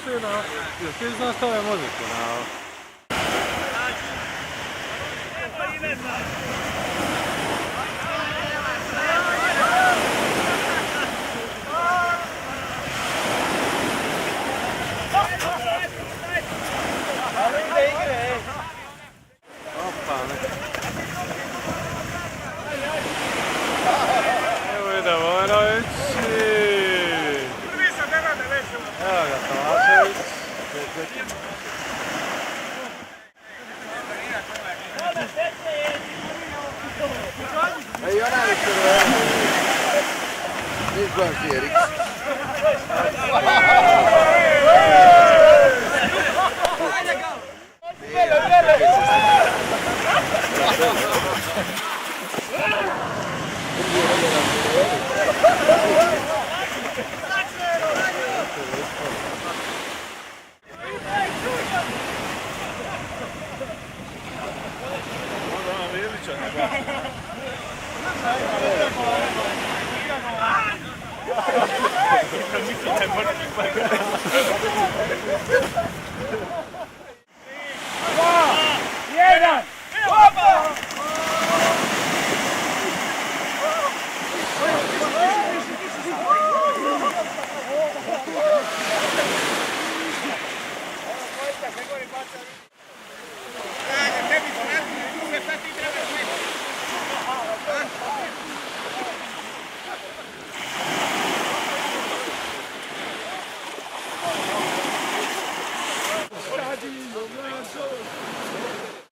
Još ti znaš stavio muziku na... Opa, ne. Evo ide Vojnović i... Evo ga Tomašević. I onaj crveni. Nis gledam ti Erik. Mislim da je možda